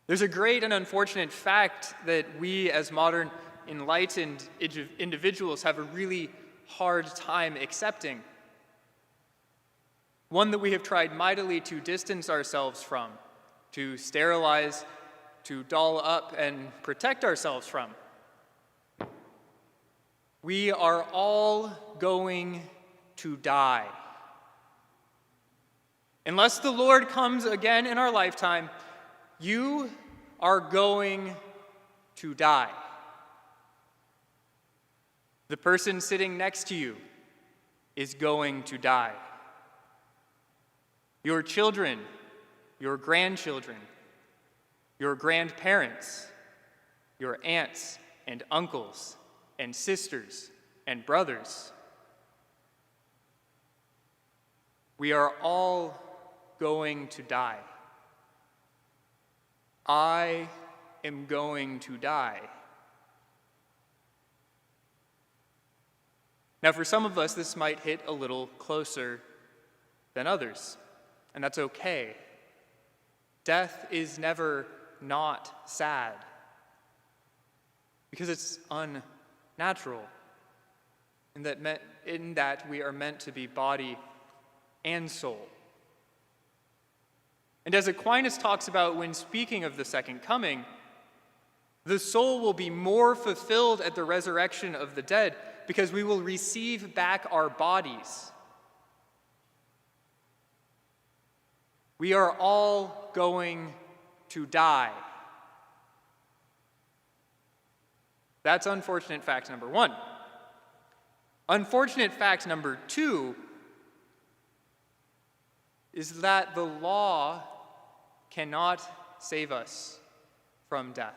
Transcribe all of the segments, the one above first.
There's a great and unfortunate fact that we as modern enlightened individuals have a really hard time accepting. One that we have tried mightily to distance ourselves from, to sterilize, to doll up and protect ourselves from. We are all going to die. Unless the Lord comes again in our lifetime, you are going to die. The person sitting next to you is going to die. Your children, your grandchildren, your grandparents, your aunts and uncles and sisters and brothers. We are all going to die. I am going to die. Now, for some of us, this might hit a little closer than others, and that's okay. Death is never not sad, because it's unnatural, in that we are meant to be body and soul. And as Aquinas talks about when speaking of the second coming, the soul will be more fulfilled at the resurrection of the dead because we will receive back our bodies. We are all going to die. That's unfortunate fact number one. Unfortunate fact number two is that the law cannot save us from death.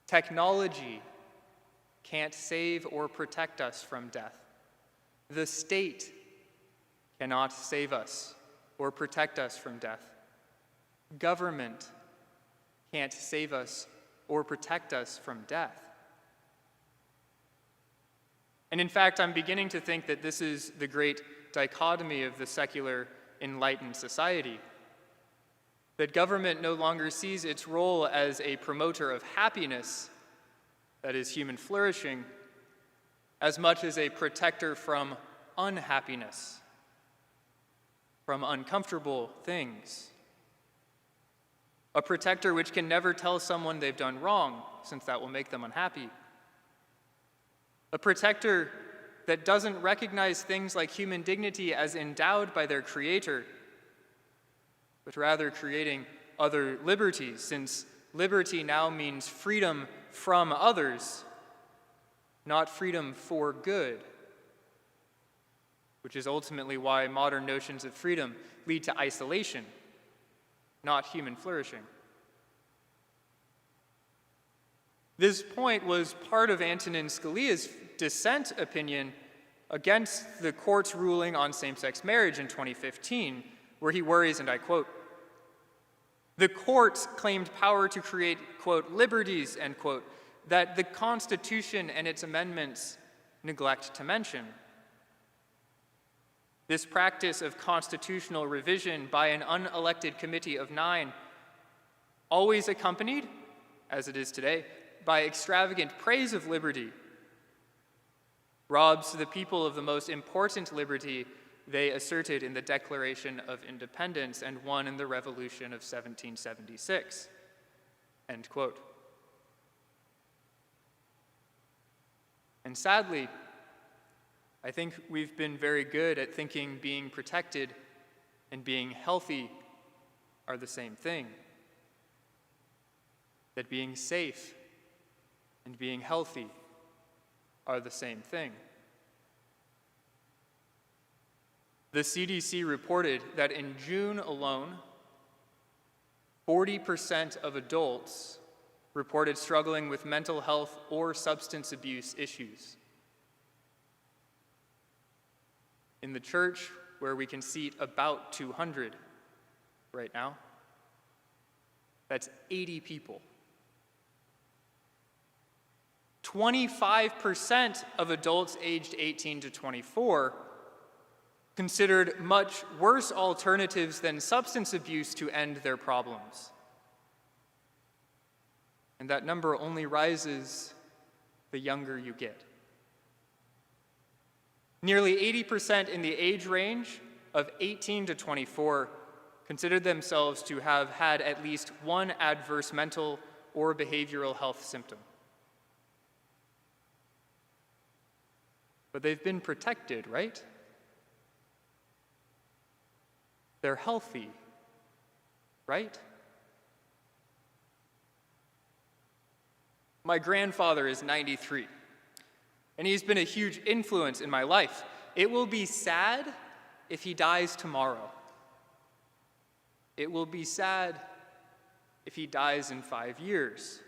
Technology can't save or protect us from death. The state cannot save us or protect us from death. Government can't save us or protect us from death. And in fact, I'm beginning to think that this is the great dichotomy of the secular enlightened society. That government no longer sees its role as a promoter of happiness, that is, human flourishing, as much as a protector from unhappiness, from uncomfortable things. A protector which can never tell someone they've done wrong, since that will make them unhappy. A protector that doesn't recognize things like human dignity as endowed by their Creator, but rather creating other liberties, since liberty now means freedom from others, not freedom for good, which is ultimately why modern notions of freedom lead to isolation, not human flourishing. This point was part of Antonin Scalia's dissent opinion against the court's ruling on same-sex marriage in 2015, where he worries, and I quote, "The courts claimed power to create, quote, liberties, end quote, that the Constitution and its amendments neglect to mention. This practice of constitutional revision by an unelected committee of 9, always accompanied, as it is today, by extravagant praise of liberty, robs the people of the most important liberty they asserted in the Declaration of Independence and won in the Revolution of 1776, end quote. And sadly, I think we've been very good at thinking being protected and being healthy are the same thing. That being safe and being healthy are the same thing. The CDC reported that in June alone, 40% of adults reported struggling with mental health or substance abuse issues. In the church, where we can seat about 200 right now, that's 80 people. 25% of adults aged 18 to 24 considered much worse alternatives than substance abuse to end their problems. And that number only rises the younger you get. Nearly 80% in the age range of 18 to 24 considered themselves to have had at least one adverse mental or behavioral health symptom. But they've been protected, right? They're healthy, right? My grandfather is 93, and he's been a huge influence in my life. It will be sad if he dies tomorrow. It will be sad if he dies in 5 years.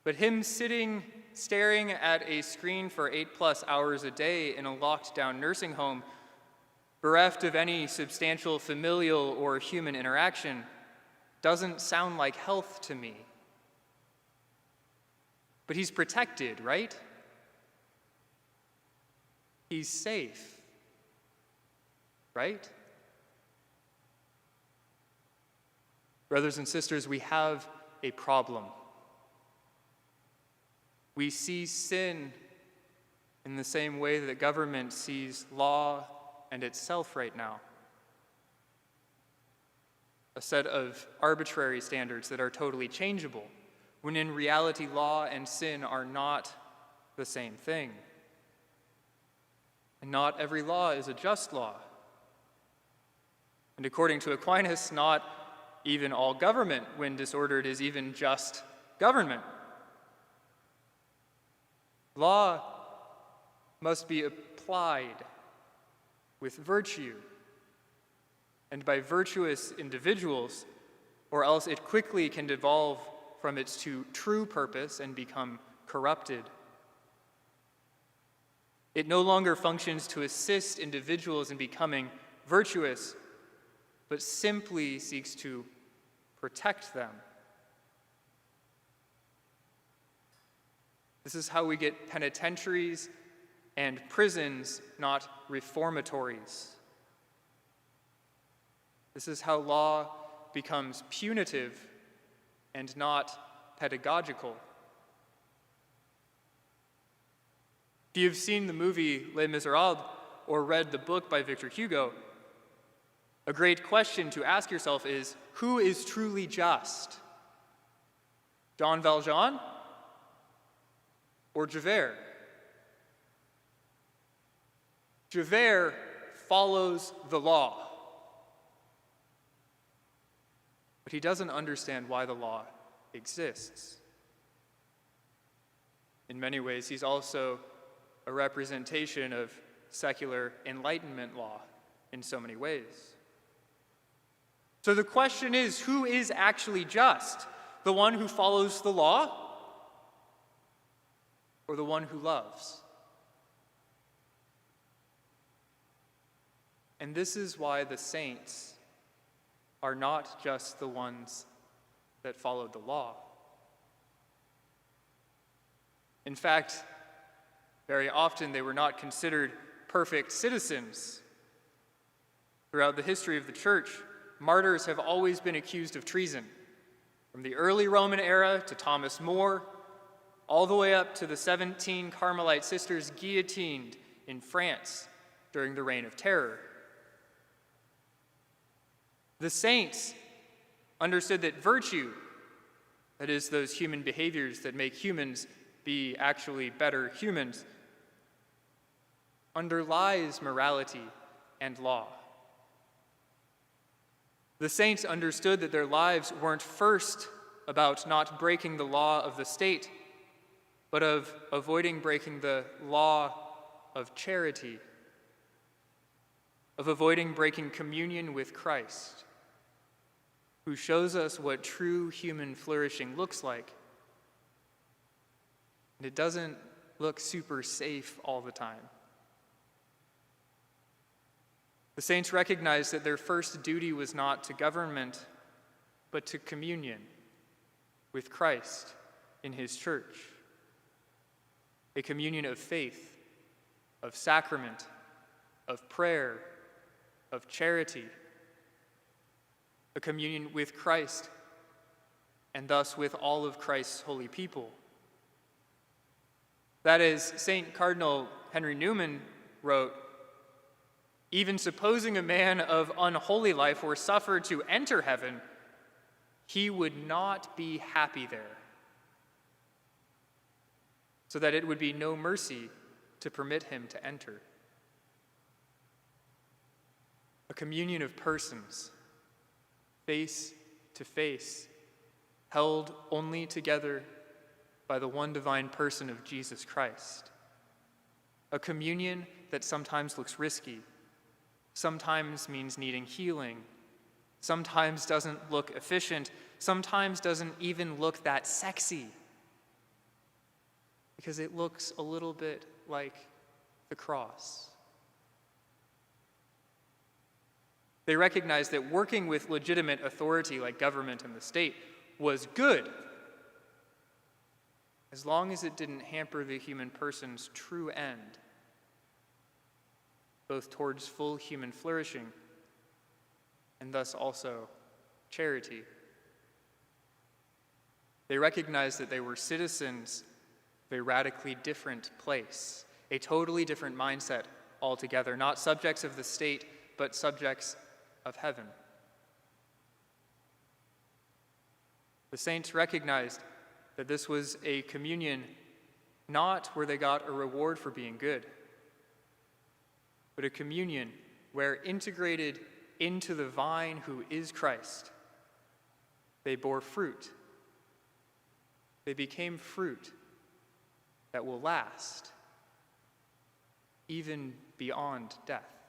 But him sitting, staring at a screen for 8+ hours a day in a locked-down nursing home, bereft of any substantial familial or human interaction, doesn't sound like health to me. But he's protected, right? He's safe, right? Brothers and sisters, we have a problem. We see sin in the same way that government sees law and itself right now. A set of arbitrary standards that are totally changeable, when in reality law and sin are not the same thing. And not every law is a just law. And according to Aquinas, not even all government, when disordered, is even just government. Law must be applied with virtue and by virtuous individuals, or else it quickly can devolve from its true purpose and become corrupted. It no longer functions to assist individuals in becoming virtuous, but simply seeks to protect them. This is how we get penitentiaries and prisons, not reformatories. This is how law becomes punitive and not pedagogical. If you've seen the movie Les Miserables or read the book by Victor Hugo, a great question to ask yourself is, who is truly just? Jean Valjean or Javert? Javert follows the law, but he doesn't understand why the law exists. In many ways, he's also a representation of secular Enlightenment law in so many ways. So the question is, who is actually just? The one who follows the law or the one who loves? And this is why the saints are not just the ones that followed the law. In fact, very often they were not considered perfect citizens. Throughout the history of the church, martyrs have always been accused of treason, from the early Roman era to Thomas More, all the way up to the 17 Carmelite sisters guillotined in France during the Reign of Terror. The saints understood that virtue, that is, those human behaviors that make humans be actually better humans, underlies morality and law. The saints understood that their lives weren't first about not breaking the law of the state, but of avoiding breaking the law of charity, of avoiding breaking communion with Christ, who shows us what true human flourishing looks like. And it doesn't look super safe all the time. The saints recognized that their first duty was not to government, but to communion with Christ in his church. A communion of faith, of sacrament, of prayer, of charity. A communion with Christ and thus with all of Christ's holy people. That is, St. Cardinal Henry Newman wrote, "Even supposing a man of unholy life were suffered to enter heaven, he would not be happy there, so that it would be no mercy to permit him to enter." A communion of persons, face to face, held only together by the one divine person of Jesus Christ. A communion that sometimes looks risky, sometimes means needing healing, sometimes doesn't look efficient, sometimes doesn't even look that sexy, because it looks a little bit like the cross. They recognized that working with legitimate authority like government and the state was good, as long as it didn't hamper the human person's true end, both towards full human flourishing and thus also charity. They recognized that they were citizens of a radically different place, a totally different mindset altogether, not subjects of the state, but subjects of heaven. The saints recognized that this was a communion not where they got a reward for being good, but a communion where, integrated into the vine who is Christ, they bore fruit. They became fruit that will last, even beyond death.